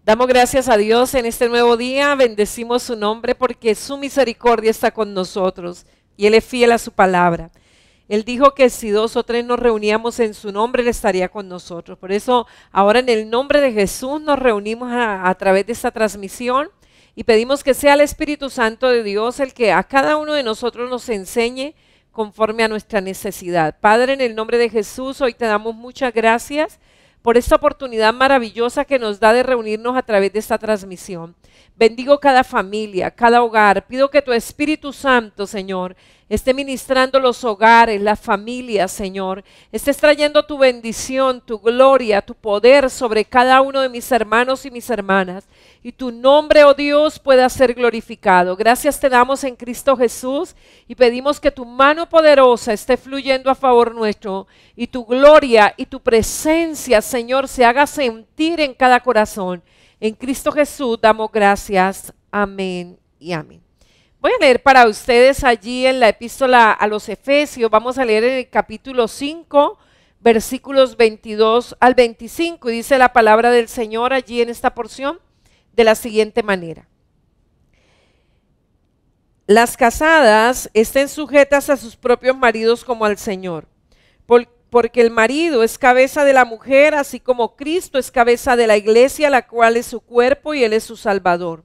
Damos gracias a Dios en este nuevo día, bendecimos su nombre porque su misericordia está con nosotros y Él es fiel a su palabra. Él dijo que si 2 o 3 nos reuníamos en su nombre, Él estaría con nosotros. Por eso ahora en el nombre de Jesús nos reunimos a través de esta transmisión y pedimos que sea el Espíritu Santo de Dios el que a cada uno de nosotros nos enseñe conforme a nuestra necesidad. Padre, en el nombre de Jesús, hoy te damos muchas gracias por esta oportunidad maravillosa que nos da de reunirnos a través de esta transmisión. Bendigo cada familia, cada hogar. Pido que tu Espíritu Santo, Señor, esté ministrando los hogares, las familias, Señor. Estés trayendo tu bendición, tu gloria, tu poder sobre cada uno de mis hermanos y mis hermanas. Y tu nombre, oh Dios, pueda ser glorificado. Gracias te damos en Cristo Jesús y pedimos que tu mano poderosa esté fluyendo a favor nuestro y tu gloria y tu presencia, Señor, se haga sentir en cada corazón. En Cristo Jesús damos gracias. Amén y amén. Voy a leer para ustedes allí en la epístola a los Efesios. Vamos a leer en el capítulo 5, versículos 22 al 25. Y dice la palabra del Señor allí en esta porción de la siguiente manera. Las casadas estén sujetas a sus propios maridos como al Señor, porque el marido es cabeza de la mujer, así como Cristo es cabeza de la iglesia, la cual es su cuerpo y Él es su Salvador.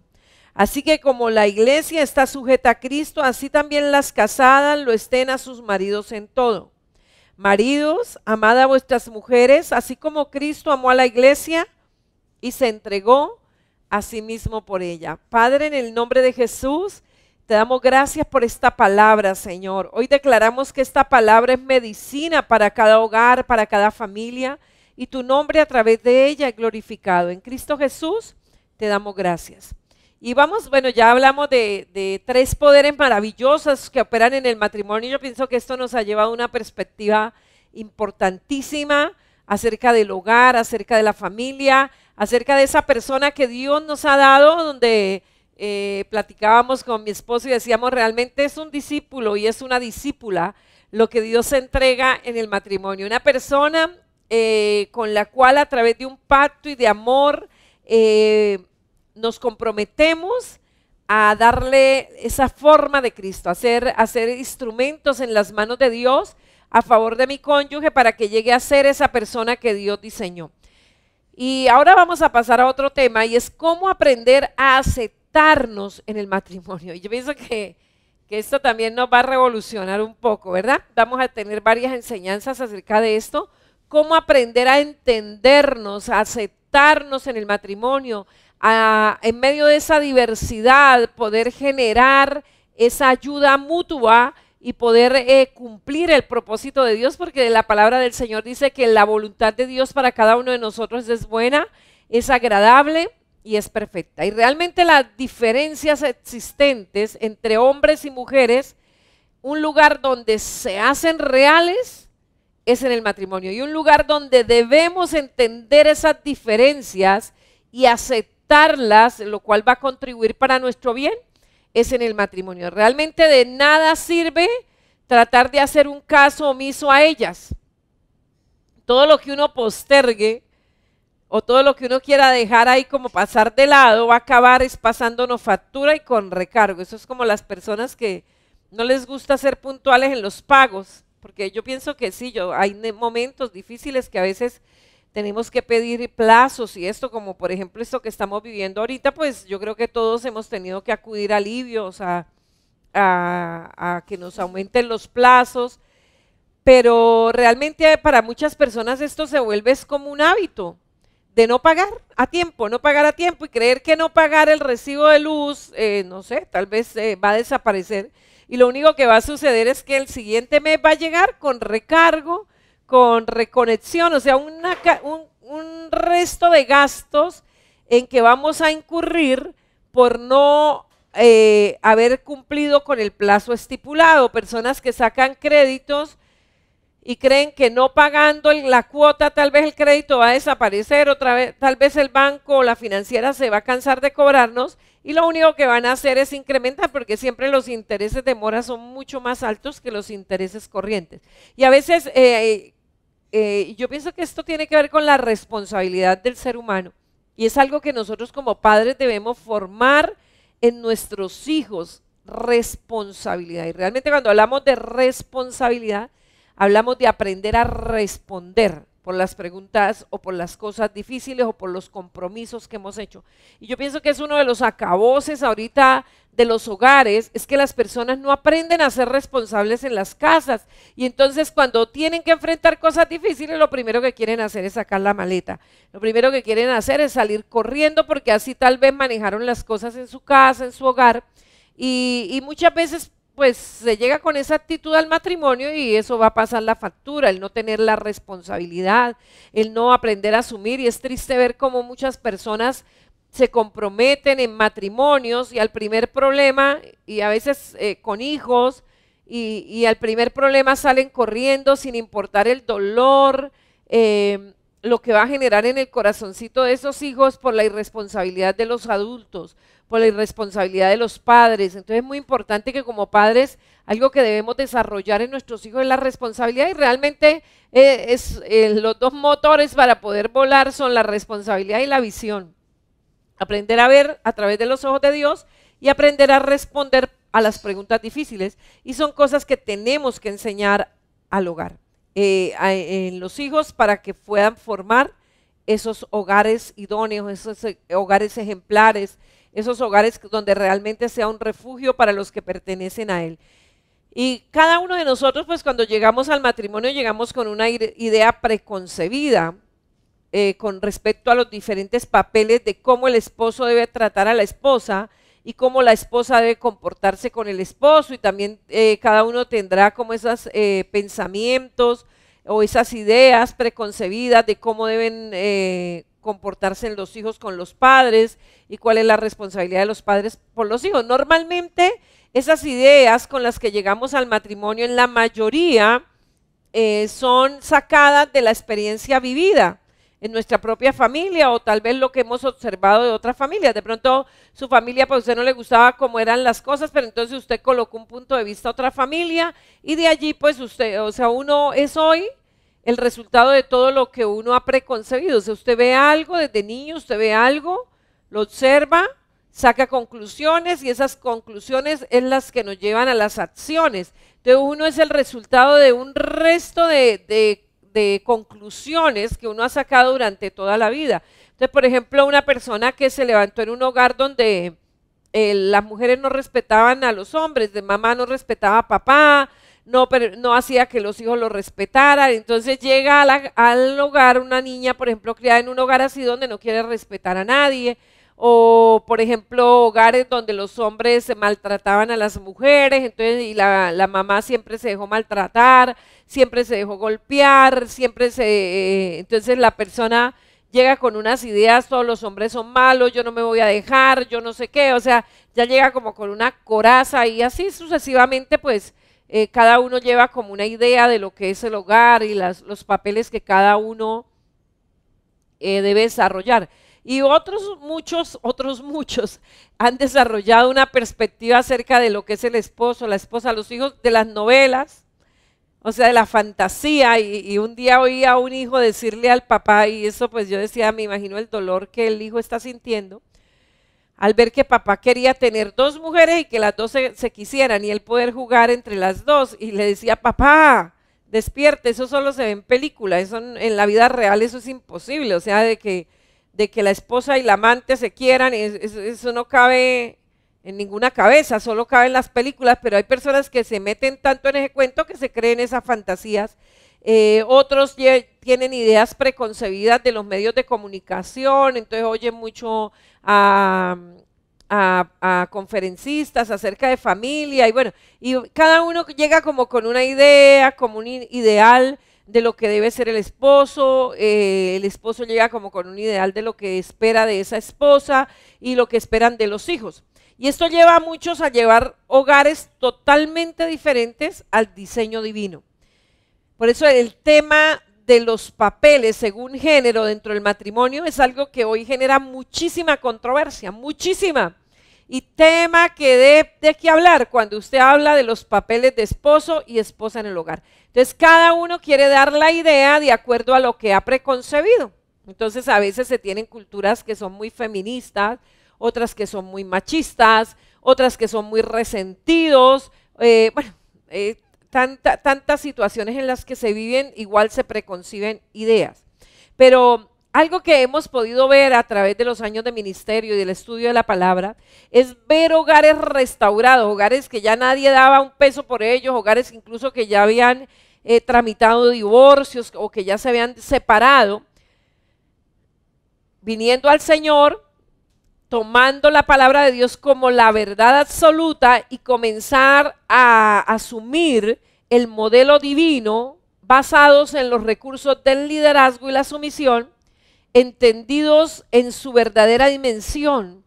Así que como la iglesia está sujeta a Cristo, así también las casadas lo estén a sus maridos en todo. Maridos, amad a vuestras mujeres, así como Cristo amó a la iglesia y se entregó a sí mismo por ella. Padre, en el nombre de Jesús, te damos gracias por esta palabra, Señor. Hoy declaramos que esta palabra es medicina para cada hogar, para cada familia, y tu nombre a través de ella es glorificado. En Cristo Jesús te damos gracias. Y vamos, bueno, ya hablamos de 3 poderes maravillosos que operan en el matrimonio. Yo pienso que esto nos ha llevado a una perspectiva importantísima acerca del hogar, acerca de la familia, acerca de esa persona que Dios nos ha dado, donde platicábamos con mi esposo y decíamos, realmente es un discípulo y es una discípula lo que Dios entrega en el matrimonio. Una persona con la cual a través de un pacto y de amor nos comprometemos a darle esa forma de Cristo, a hacer instrumentos en las manos de Dios a favor de mi cónyuge para que llegue a ser esa persona que Dios diseñó. Y ahora vamos a pasar a otro tema y es cómo aprender a aceptarnos en el matrimonio. Y yo pienso que esto también nos va a revolucionar un poco, ¿verdad? Vamos a tener varias enseñanzas acerca de esto, cómo aprender a entendernos, a aceptarnos en el matrimonio, en medio de esa diversidad, poder generar esa ayuda mutua y poder cumplir el propósito de Dios, porque la palabra del Señor dice que la voluntad de Dios para cada uno de nosotros es buena, es agradable y es perfecta. Y realmente las diferencias existentes entre hombres y mujeres, un lugar donde se hacen reales es en el matrimonio, y un lugar donde debemos entender esas diferencias y aceptarlas, lo cual va a contribuir para nuestro bien, es en el matrimonio. Realmente de nada sirve tratar de hacer un caso omiso a ellas. Todo lo que uno postergue o todo lo que uno quiera dejar ahí como pasar de lado va a acabar es pasándonos factura y con recargo. Eso es como las personas que no les gusta ser puntuales en los pagos, porque yo pienso que sí, hay momentos difíciles que a veces tenemos que pedir plazos y esto, como por ejemplo esto que estamos viviendo ahorita, pues yo creo que todos hemos tenido que acudir a alivios, a que nos aumenten los plazos, pero realmente para muchas personas esto se vuelve como un hábito de no pagar a tiempo, y creer que no pagar el recibo de luz, no sé, tal vez va a desaparecer y lo único que va a suceder es que el siguiente mes va a llegar con recargo, con reconexión, o sea, un resto de gastos en que vamos a incurrir por no haber cumplido con el plazo estipulado. Personas que sacan créditos y creen que no pagando la cuota tal vez el crédito va a desaparecer, otra vez tal vez el banco o la financiera se va a cansar de cobrarnos y lo único que van a hacer es incrementar, porque siempre los intereses de mora son mucho más altos que los intereses corrientes. Y a veces yo pienso que esto tiene que ver con la responsabilidad del ser humano Y es algo que nosotros como padres debemos formar en nuestros hijos, responsabilidad. Y realmente cuando hablamos de responsabilidad, hablamos de aprender a responder por las preguntas o por las cosas difíciles o por los compromisos que hemos hecho. Y yo pienso que es uno de los acaboses ahorita de los hogares, es que las personas no aprenden a ser responsables en las casas. Y entonces cuando tienen que enfrentar cosas difíciles, lo primero que quieren hacer es sacar la maleta. Lo primero que quieren hacer es salir corriendo porque así tal vez manejaron las cosas en su casa, en su hogar. Y muchas veces pues se llega con esa actitud al matrimonio y eso va a pasar la factura, el no tener la responsabilidad, el no aprender a asumir. Y es triste ver cómo muchas personas se comprometen en matrimonios y al primer problema, y a veces con hijos, y al primer problema salen corriendo sin importar el dolor, lo que va a generar en el corazoncito de esos hijos por la irresponsabilidad de los adultos, por la irresponsabilidad de los padres. Entonces es muy importante que como padres algo que debemos desarrollar en nuestros hijos es la responsabilidad, y realmente los dos motores para poder volar son la responsabilidad y la visión. Aprender a ver a través de los ojos de Dios y aprender a responder a las preguntas difíciles, y son cosas que tenemos que enseñar al hogar, en los hijos, para que puedan formar esos hogares idóneos, esos hogares ejemplares, esos hogares donde realmente sea un refugio para los que pertenecen a Él. Y cada uno de nosotros, pues cuando llegamos al matrimonio, llegamos con una idea preconcebida con respecto a los diferentes papeles de cómo el esposo debe tratar a la esposa y cómo la esposa debe comportarse con el esposo, y también cada uno tendrá como esos pensamientos o esas ideas preconcebidas de cómo deben comportarse los hijos con los padres y cuál es la responsabilidad de los padres por los hijos. Normalmente esas ideas con las que llegamos al matrimonio en la mayoría son sacadas de la experiencia vivida en nuestra propia familia, o tal vez lo que hemos observado de otras familias. De pronto su familia, pues a usted no le gustaba cómo eran las cosas, pero entonces usted colocó un punto de vista a otra familia, y de allí pues usted, o sea, uno es hoy el resultado de todo lo que uno ha preconcebido. O sea, usted ve algo desde niño, usted ve algo, lo observa, saca conclusiones, y esas conclusiones es las que nos llevan a las acciones. Entonces uno es el resultado de un resto de conclusiones que uno ha sacado durante toda la vida. Entonces, por ejemplo, una persona que se levantó en un hogar donde las mujeres no respetaban a los hombres, de mamá no respetaba a papá, no hacía que los hijos lo respetaran. Entonces llega al hogar una niña, por ejemplo, criada en un hogar así donde no quiere respetar a nadie, o por ejemplo hogares donde los hombres se maltrataban a las mujeres, entonces y la mamá siempre se dejó maltratar, siempre se dejó golpear, entonces la persona llega con unas ideas: todos los hombres son malos, yo no me voy a dejar, yo no sé qué, o sea, ya llega como con una coraza, y así sucesivamente pues cada uno lleva como una idea de lo que es el hogar y los papeles que cada uno debe desarrollar. Y otros muchos han desarrollado una perspectiva acerca de lo que es el esposo, la esposa, los hijos, de las novelas, o sea, de la fantasía. Y un día oí a un hijo decirle al papá, y eso pues yo decía, me imagino el dolor que el hijo está sintiendo al ver que papá quería tener dos mujeres y que las dos se quisieran y él poder jugar entre las dos. Y le decía: papá, despierte, eso solo se ve en película, eso en la vida real eso es imposible. O sea, de que la esposa y la amante se quieran, eso no cabe en ninguna cabeza, solo cabe en las películas. Pero hay personas que se meten tanto en ese cuento que se creen esas fantasías. Otros tienen ideas preconcebidas de los medios de comunicación, entonces oyen mucho a conferencistas acerca de familia, y bueno, y cada uno llega como con una idea, como un ideal de lo que debe ser el esposo llega como con un ideal de lo que espera de esa esposa y lo que esperan de los hijos. Y esto lleva a muchos a llevar hogares totalmente diferentes al diseño divino. Por eso el tema de los papeles según género dentro del matrimonio es algo que hoy genera muchísima controversia, muchísima. Y tema que de qué hablar cuando usted habla de los papeles de esposo y esposa en el hogar. Entonces cada uno quiere dar la idea de acuerdo a lo que ha preconcebido, Entonces a veces se tienen culturas que son muy feministas, otras que son muy machistas, otras que son muy resentidos, bueno, tantas situaciones en las que se viven, igual se preconciben ideas. Pero algo que hemos podido ver a través de los años de ministerio y del estudio de la palabra es ver hogares restaurados, hogares que ya nadie daba un peso por ellos, hogares incluso que ya habían tramitado divorcios o que ya se habían separado, viniendo al Señor, tomando la palabra de Dios como la verdad absoluta y comenzar a asumir el modelo divino basados en los recursos del liderazgo y la sumisión, entendidos en su verdadera dimensión,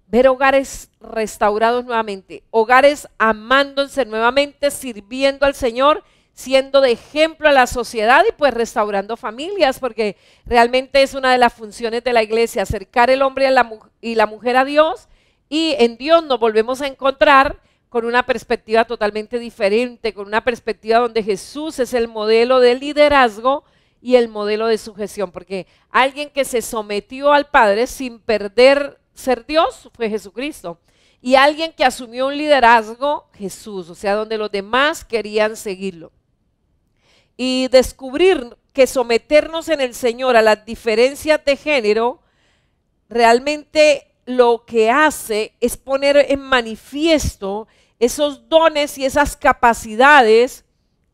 ver hogares restaurados nuevamente, hogares amándose nuevamente, sirviendo al Señor, siendo de ejemplo a la sociedad y pues restaurando familias, porque realmente es una de las funciones de la iglesia, acercar el hombre y la mujer a Dios, y en Dios nos volvemos a encontrar con una perspectiva totalmente diferente, con una perspectiva donde Jesús es el modelo de liderazgo y el modelo de sujeción, porque alguien que se sometió al Padre sin perder ser Dios fue Jesucristo, y alguien que asumió un liderazgo, Jesús, o sea, donde los demás querían seguirlo. Y descubrir que someternos en el Señor a las diferencias de género realmente lo que hace es poner en manifiesto esos dones y esas capacidades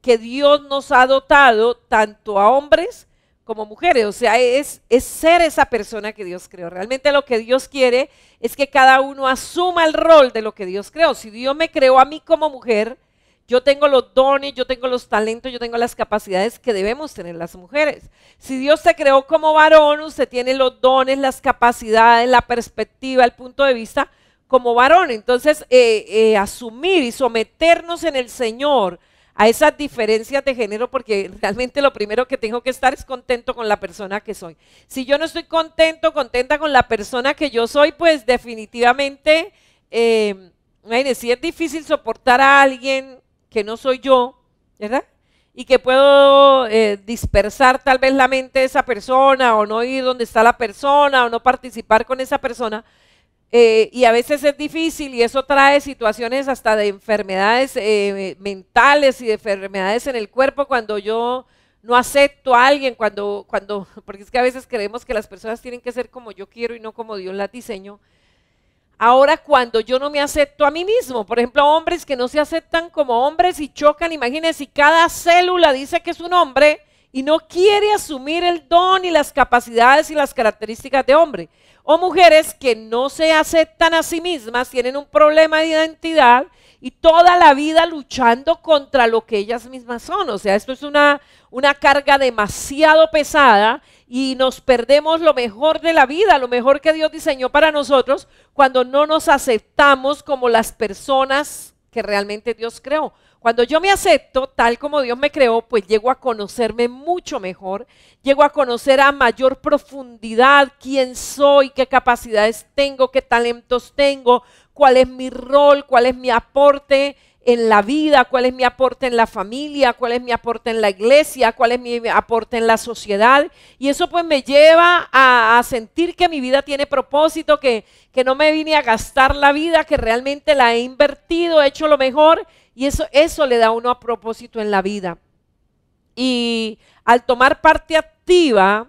que Dios nos ha dotado tanto a hombres como mujeres. O sea, es ser esa persona que Dios creó. Realmente lo que Dios quiere es que cada uno asuma el rol de lo que Dios creó. Si Dios me creó a mí como mujer, yo tengo los dones, yo tengo los talentos, yo tengo las capacidades que debemos tener las mujeres. Si Dios te creó como varón, usted tiene los dones, las capacidades, la perspectiva, el punto de vista como varón. Entonces, asumir y someternos en el Señor a esas diferencias de género, porque realmente lo primero que tengo que estar es contento con la persona que soy. Si yo no estoy contenta con la persona que yo soy, pues definitivamente, si es difícil soportar a alguien que no soy yo, ¿verdad? Y que puedo dispersar tal vez la mente de esa persona, o no ir donde está la persona, o no participar con esa persona. Y a veces es difícil, y eso trae situaciones hasta de enfermedades mentales y de enfermedades en el cuerpo cuando yo no acepto a alguien, porque es que a veces creemos que las personas tienen que ser como yo quiero y no como Dios las diseñó. Ahora, cuando yo no me acepto a mí mismo, por ejemplo, hombres que no se aceptan como hombres y chocan, imagínense, si cada célula dice que es un hombre y no quiere asumir el don y las capacidades y las características de hombre. O mujeres que no se aceptan a sí mismas, tienen un problema de identidad y toda la vida luchando contra lo que ellas mismas son. O sea, esto es una carga demasiado pesada y nos perdemos lo mejor de la vida, lo mejor que Dios diseñó para nosotros, cuando no nos aceptamos como las personas que realmente Dios creó. Cuando yo me acepto tal como Dios me creó, pues llego a conocerme mucho mejor, llego a conocer a mayor profundidad quién soy, qué capacidades tengo, qué talentos tengo, cuál es mi rol, cuál es mi aporte en la vida, cuál es mi aporte en la familia, cuál es mi aporte en la iglesia, cuál es mi aporte en la sociedad. Y eso pues me lleva a sentir que mi vida tiene propósito, que no me vine a gastar la vida, que realmente la he invertido, he hecho lo mejor. Y eso le da a uno a propósito en la vida. Y al tomar parte activa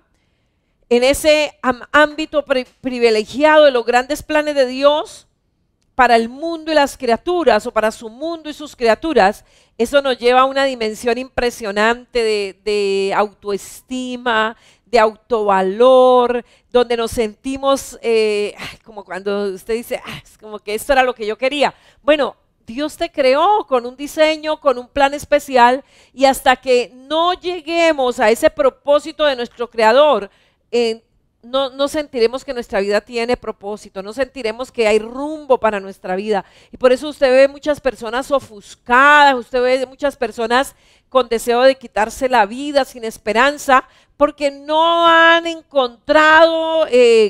en ese ámbito privilegiado de los grandes planes de Dios para el mundo y las criaturas, o para su mundo y sus criaturas, eso nos lleva a una dimensión impresionante de autoestima, de autovalor, donde nos sentimos como cuando usted dice, es como que esto era lo que yo quería. Bueno, Dios te creó con un diseño, con un plan especial, y hasta que no lleguemos a ese propósito de nuestro Creador, no sentiremos que nuestra vida tiene propósito, no sentiremos que hay rumbo para nuestra vida. Y por eso usted ve muchas personas ofuscadas, usted ve muchas personas con deseo de quitarse la vida, sin esperanza, porque no han encontrado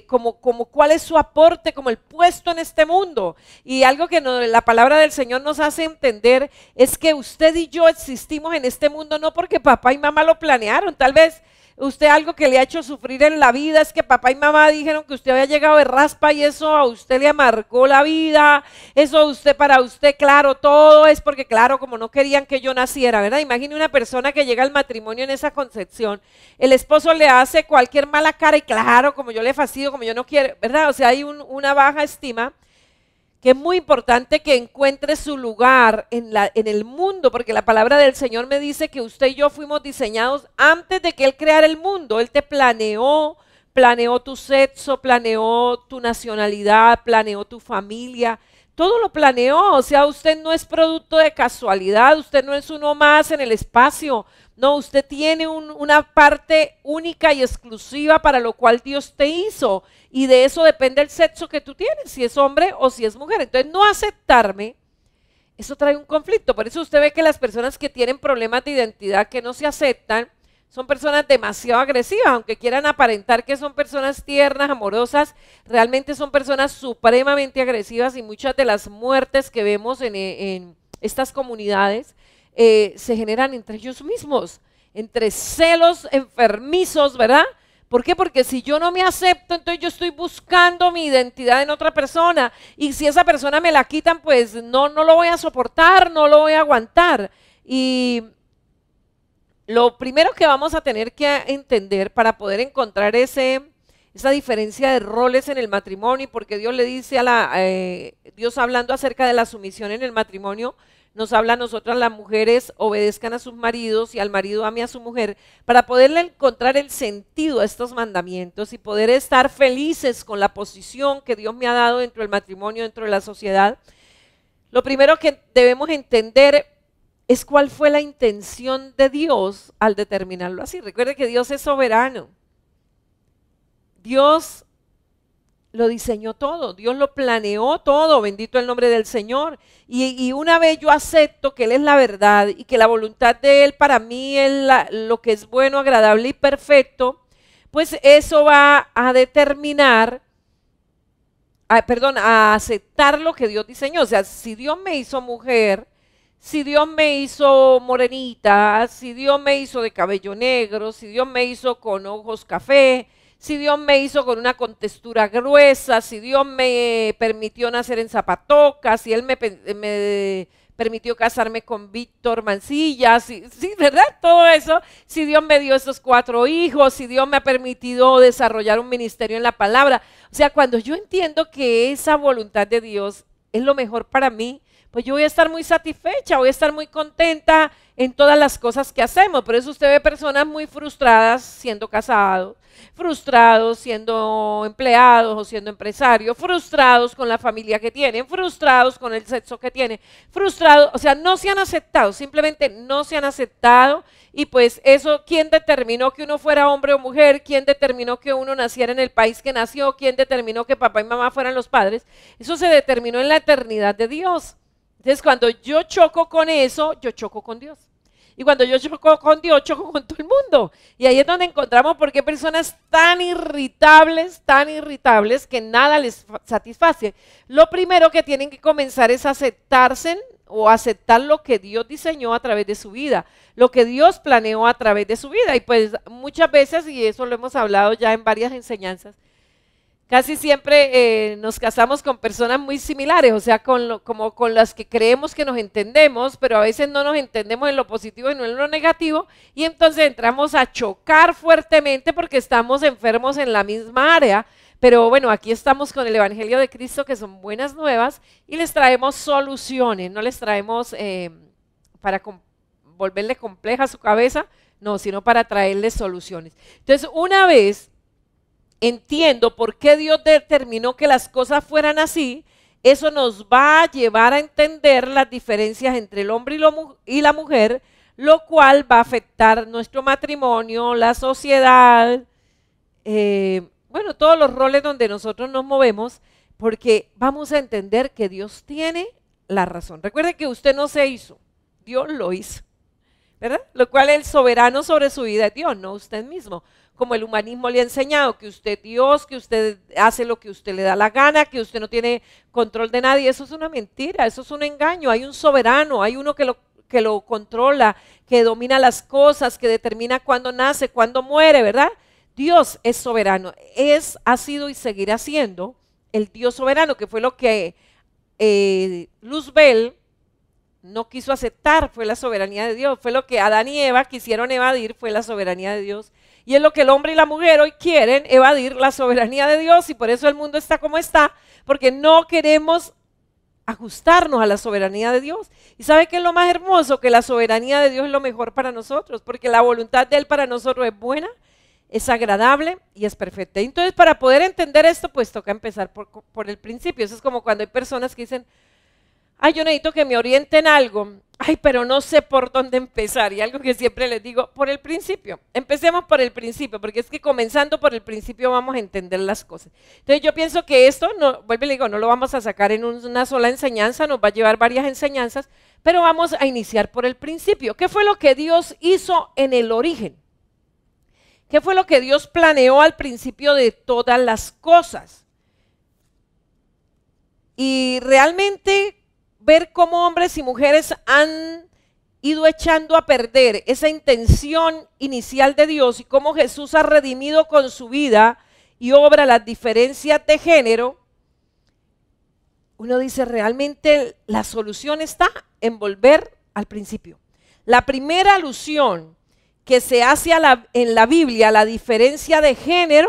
como cuál es su aporte, como el puesto en este mundo. Y algo que la palabra del Señor nos hace entender es que usted y yo existimos en este mundo no porque papá y mamá lo planearon. Tal vez usted algo que le ha hecho sufrir en la vida es que papá y mamá dijeron que usted había llegado de raspa y eso a usted le amargó la vida, eso para usted, claro, todo es porque, claro, como no querían que yo naciera, ¿verdad? Imagine una persona que llega al matrimonio en esa concepción, el esposo le hace cualquier mala cara y claro, como yo le fastidio, como yo no quiero, ¿verdad? O sea, hay una baja estima, que es muy importante que encuentre su lugar en el mundo, porque la palabra del Señor me dice que usted y yo fuimos diseñados antes de que Él creara el mundo. Él te planeó tu sexo, planeó tu nacionalidad, planeó tu familia, todo lo planeó. O sea, usted no es producto de casualidad, usted no es uno más en el espacio. No, usted tiene una parte única y exclusiva para lo cual Dios te hizo. Y de eso depende el sexo que tú tienes, si es hombre o si es mujer. Entonces, no aceptarme, eso trae un conflicto. Por eso usted ve que las personas que tienen problemas de identidad, que no se aceptan, son personas demasiado agresivas. Aunque quieran aparentar que son personas tiernas, amorosas, realmente son personas supremamente agresivas. Y muchas de las muertes que vemos en estas comunidades se generan entre ellos mismos, entre celos enfermizos, ¿verdad? ¿Por qué? Porque si yo no me acepto, entonces yo estoy buscando mi identidad en otra persona, y si esa persona me la quitan, pues no lo voy a soportar, no lo voy a aguantar. Y lo primero que vamos a tener que entender para poder encontrar esa diferencia de roles en el matrimonio, porque Dios le dice Dios hablando acerca de la sumisión en el matrimonio, nos habla a nosotras las mujeres, obedezcan a sus maridos y al marido ame a su mujer, para poderle encontrar el sentido a estos mandamientos y poder estar felices con la posición que Dios me ha dado dentro del matrimonio, dentro de la sociedad. Lo primero que debemos entender es cuál fue la intención de Dios al determinarlo así. Recuerde que Dios es soberano. Dios lo diseñó todo, Dios lo planeó todo, bendito el nombre del Señor. Y una vez yo acepto que Él es la verdad y que la voluntad de Él para mí es lo que es bueno, agradable y perfecto, pues eso va a determinar, a aceptar lo que Dios diseñó. O sea, si Dios me hizo mujer, si Dios me hizo morenita, si Dios me hizo de cabello negro, si Dios me hizo con ojos café, si Dios me hizo con una contextura gruesa, si Dios me permitió nacer en Zapatoca, si Él me permitió casarme con Víctor Mancilla, sí, ¿verdad? Todo eso, si Dios me dio esos 4 hijos, si Dios me ha permitido desarrollar un ministerio en la palabra. O sea, cuando yo entiendo que esa voluntad de Dios es lo mejor para mí, pues yo voy a estar muy satisfecha, voy a estar muy contenta en todas las cosas que hacemos. Por eso usted ve personas muy frustradas siendo casados, frustrados siendo empleados o siendo empresarios, frustrados con la familia que tienen, frustrados con el sexo que tienen, frustrados, o sea, no se han aceptado, simplemente no se han aceptado. Y pues eso, ¿quién determinó que uno fuera hombre o mujer? ¿Quién determinó que uno naciera en el país que nació? ¿Quién determinó que papá y mamá fueran los padres? Eso se determinó en la eternidad de Dios. Entonces, cuando yo choco con eso, yo choco con Dios. Y cuando yo choco con Dios, choco con todo el mundo. Y ahí es donde encontramos por qué personas tan irritables, que nada les satisface. Lo primero que tienen que comenzar es aceptarse o aceptar lo que Dios diseñó a través de su vida, lo que Dios planeó a través de su vida. Y pues muchas veces, y eso lo hemos hablado ya en varias enseñanzas, casi siempre nos casamos con personas muy similares, o sea, como con las que creemos que nos entendemos, pero a veces no nos entendemos en lo positivo y no en lo negativo, y entonces entramos a chocar fuertemente porque estamos enfermos en la misma área. Pero bueno, aquí estamos con el Evangelio de Cristo, que son buenas nuevas, y les traemos soluciones, no les traemos para volverle compleja su cabeza, no, sino para traerles soluciones. Entonces, una vez entiendo por qué Dios determinó que las cosas fueran así, eso nos va a llevar a entender las diferencias entre el hombre y la mujer, lo cual va a afectar nuestro matrimonio, la sociedad, bueno, todos los roles donde nosotros nos movemos, porque vamos a entender que Dios tiene la razón. Recuerde que usted no se hizo, Dios lo hizo, ¿verdad? Lo cual el soberano sobre su vida es Dios, no usted mismo. Como el humanismo le ha enseñado que usted es Dios, que usted hace lo que usted le da la gana, que usted no tiene control de nadie. Eso es una mentira, eso es un engaño. Hay un soberano, hay uno que que lo controla, que domina las cosas, que determina cuándo nace, cuándo muere, ¿verdad? Dios es soberano, ha sido y seguirá siendo el Dios soberano, que fue lo que Luzbel no quiso aceptar, fue la soberanía de Dios, fue lo que Adán y Eva quisieron evadir, fue la soberanía de Dios. Y es lo que el hombre y la mujer hoy quieren, evadir la soberanía de Dios, y por eso el mundo está como está, porque no queremos ajustarnos a la soberanía de Dios. ¿Y sabe qué es lo más hermoso? Que la soberanía de Dios es lo mejor para nosotros, porque la voluntad de Él para nosotros es buena, es agradable y es perfecta. Entonces, para poder entender esto, pues toca empezar por el principio. Eso es como cuando hay personas que dicen, ay, yo necesito que me orienten algo, ay, pero no sé por dónde empezar. Y algo que siempre les digo, por el principio. Empecemos por el principio, porque es que comenzando por el principio vamos a entender las cosas. Entonces yo pienso que esto, vuelvo y le digo, no lo vamos a sacar en una sola enseñanza, nos va a llevar varias enseñanzas, pero vamos a iniciar por el principio. ¿Qué fue lo que Dios hizo en el origen? ¿Qué fue lo que Dios planeó al principio de todas las cosas? Y realmente ver cómo hombres y mujeres han ido echando a perder esa intención inicial de Dios y cómo Jesús ha redimido con su vida y obra las diferencias de género, uno dice realmente la solución está en volver al principio. La primera alusión que se hace en la Biblia, la diferencia de género,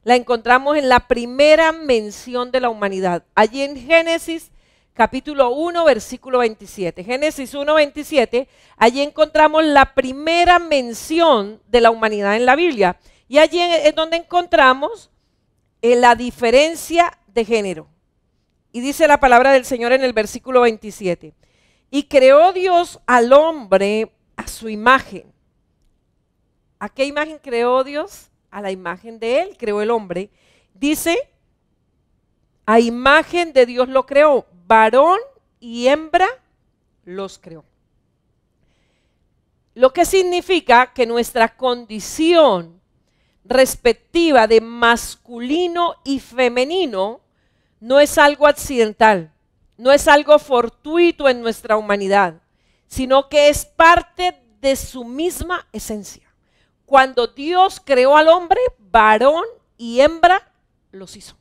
la encontramos en la primera mención de la humanidad, allí en Génesis capítulo 1, versículo 27. Génesis 1, 27, allí encontramos la primera mención de la humanidad en la Biblia. Y allí es donde encontramos la diferencia de género. Y dice la palabra del Señor en el versículo 27. Y creó Dios al hombre a su imagen. ¿A qué imagen creó Dios? A la imagen de Él creó el hombre. Dice, a imagen de Dios lo creó. Varón y hembra los creó. Lo que significa que nuestra condición respectiva de masculino y femenino no es algo accidental, no es algo fortuito en nuestra humanidad, sino que es parte de su misma esencia. Cuando Dios creó al hombre, varón y hembra los hizo.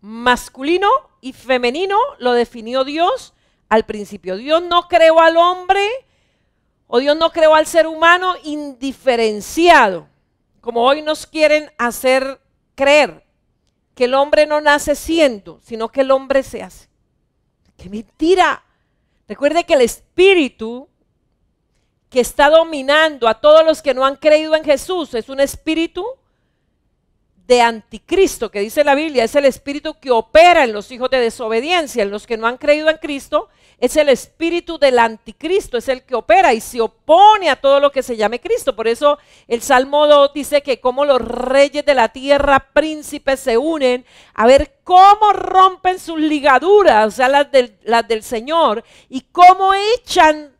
Masculino y femenino lo definió Dios al principio. Dios no creó al hombre o Dios no creó al ser humano indiferenciado, como hoy nos quieren hacer creer, que el hombre no nace siendo, sino que el hombre se hace. ¡Qué mentira! Recuerde que el espíritu que está dominando a todos los que no han creído en Jesús es un espíritu de anticristo, que dice la Biblia, es el espíritu que opera en los hijos de desobediencia, en los que no han creído en Cristo, es el espíritu del anticristo, es el que opera y se opone a todo lo que se llame Cristo. Por eso el Salmo 2 dice que como los reyes de la tierra, príncipes, se unen a ver cómo rompen sus ligaduras, o sea, las del Señor, y cómo echan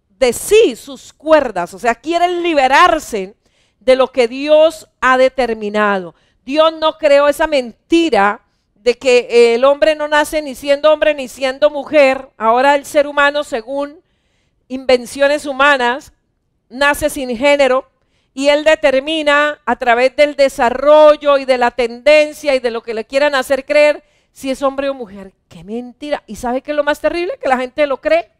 de sí sus cuerdas, o sea, quieren liberarse de lo que Dios ha determinado. Dios no creó esa mentira de que el hombre no nace ni siendo hombre ni siendo mujer. Ahora el ser humano, según invenciones humanas, nace sin género y él determina a través del desarrollo y de la tendencia y de lo que le quieran hacer creer si es hombre o mujer. ¡Qué mentira! ¿Y sabe qué es lo más terrible? Que la gente lo cree.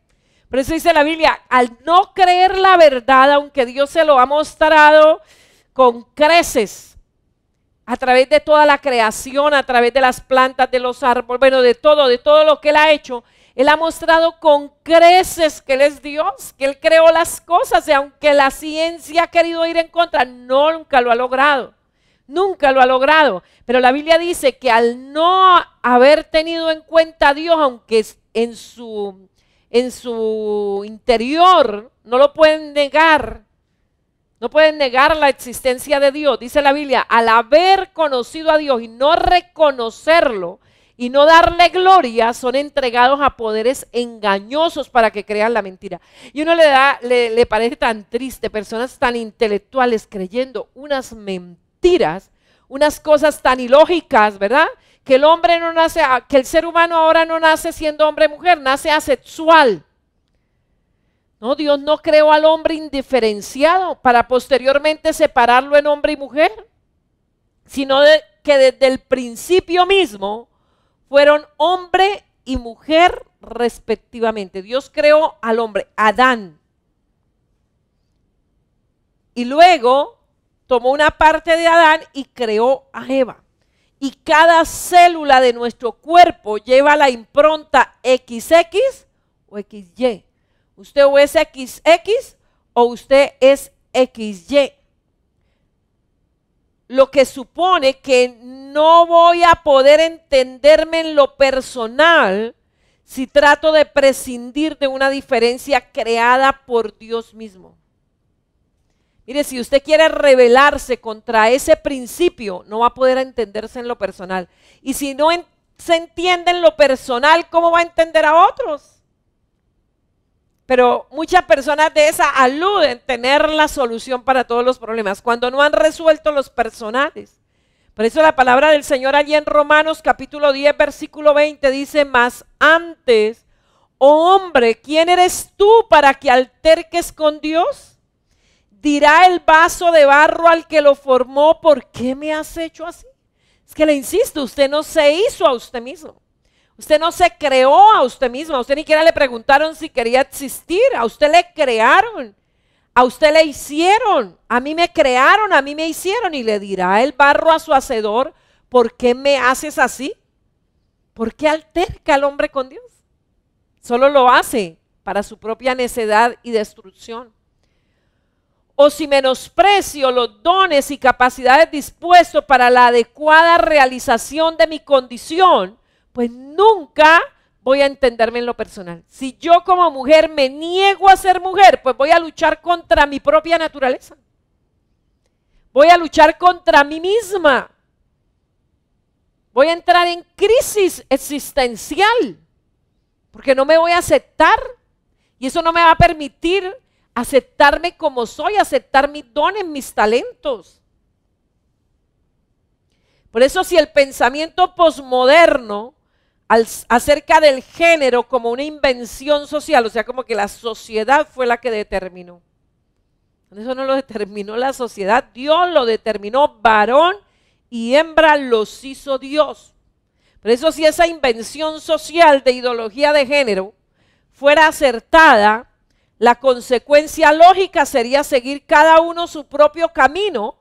Por eso dice la Biblia, al no creer la verdad, aunque Dios se lo ha mostrado con creces, a través de toda la creación, a través de las plantas, de los árboles, bueno, de todo lo que Él ha hecho, Él ha mostrado con creces que Él es Dios, que Él creó las cosas, y aunque la ciencia ha querido ir en contra, nunca lo ha logrado, nunca lo ha logrado. Pero la Biblia dice que al no haber tenido en cuenta a Dios, aunque en su interior no lo pueden negar, no pueden negar la existencia de Dios. Dice la Biblia, al haber conocido a Dios y no reconocerlo y no darle gloria, son entregados a poderes engañosos para que crean la mentira. Y uno le parece tan triste, personas tan intelectuales creyendo unas mentiras, unas cosas tan ilógicas, ¿verdad? Que el hombre no nace, que el ser humano ahora no nace siendo hombre o mujer, nace asexual. No, Dios no creó al hombre indiferenciado para posteriormente separarlo en hombre y mujer, sino que desde el principio mismo fueron hombre y mujer respectivamente. Dios creó al hombre, Adán, y luego tomó una parte de Adán y creó a Eva. Y cada célula de nuestro cuerpo lleva la impronta XX o XY. Usted o es XX o usted es XY. Lo que supone que no voy a poder entenderme en lo personal si trato de prescindir de una diferencia creada por Dios mismo. Mire, si usted quiere rebelarse contra ese principio, no va a poder entenderse en lo personal. Y si no se entiende en lo personal, ¿cómo va a entender a otros? Pero muchas personas de esa aluden tener la solución para todos los problemas, cuando no han resuelto los personales. Por eso la palabra del Señor allí en Romanos capítulo 10, versículo 20 dice: mas antes, oh hombre, ¿quién eres tú para que alterques con Dios? Dirá el vaso de barro al que lo formó: ¿por qué me has hecho así? Es que le insisto, usted no se hizo a usted mismo. Usted no se creó a usted mismo. A usted ni siquiera le preguntaron si quería existir. A usted le crearon. A usted le hicieron. A mí me crearon, a mí me hicieron. Y le dirá el barro a su hacedor: ¿por qué me haces así? ¿Por qué alterca al hombre con Dios? Solo lo hace para su propia necedad y destrucción. O si menosprecio los dones y capacidades dispuestos para la adecuada realización de mi condición, pues nunca voy a entenderme en lo personal. Si yo como mujer me niego a ser mujer, pues voy a luchar contra mi propia naturaleza. Voy a luchar contra mí misma. Voy a entrar en crisis existencial, porque no me voy a aceptar. Y eso no me va a permitir aceptarme como soy, aceptar mis dones, mis talentos. Por eso, si el pensamiento posmoderno acerca del género como una invención social, o sea, como que la sociedad fue la que determinó. Eso no lo determinó la sociedad, Dios lo determinó, varón y hembra los hizo Dios. Por eso, si esa invención social de ideología de género fuera acertada, la consecuencia lógica sería seguir cada uno su propio camino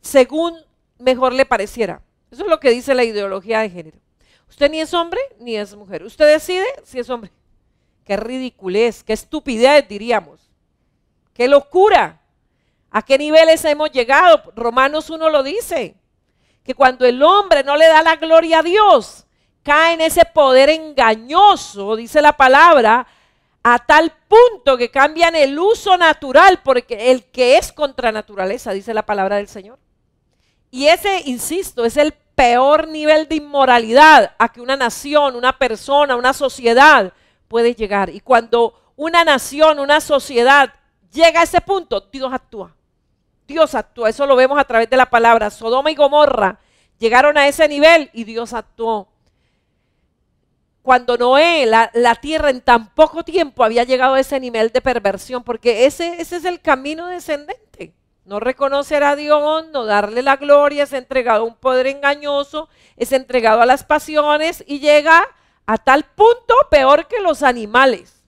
según mejor le pareciera. Eso es lo que dice la ideología de género. Usted ni es hombre ni es mujer. Usted decide si es hombre. Qué ridiculez, qué estupidez diríamos. Qué locura. ¿A qué niveles hemos llegado? Romanos 1 lo dice. Que cuando el hombre no le da la gloria a Dios, cae en ese poder engañoso, dice la palabra, a tal punto que cambian el uso natural, porque el que es contra naturaleza, dice la palabra del Señor. Y ese, insisto, es el peor nivel de inmoralidad a que una nación, una persona, una sociedad puede llegar. Y cuando una nación, una sociedad llega a ese punto, Dios actúa. Dios actúa, eso lo vemos a través de la palabra. Sodoma y Gomorra llegaron a ese nivel y Dios actuó. Cuando Noé, la tierra en tan poco tiempo había llegado a ese nivel de perversión, porque ese es el camino descendente. No reconocer a Dios, no darle la gloria, es entregado a un poder engañoso, es entregado a las pasiones y llega a tal punto peor que los animales.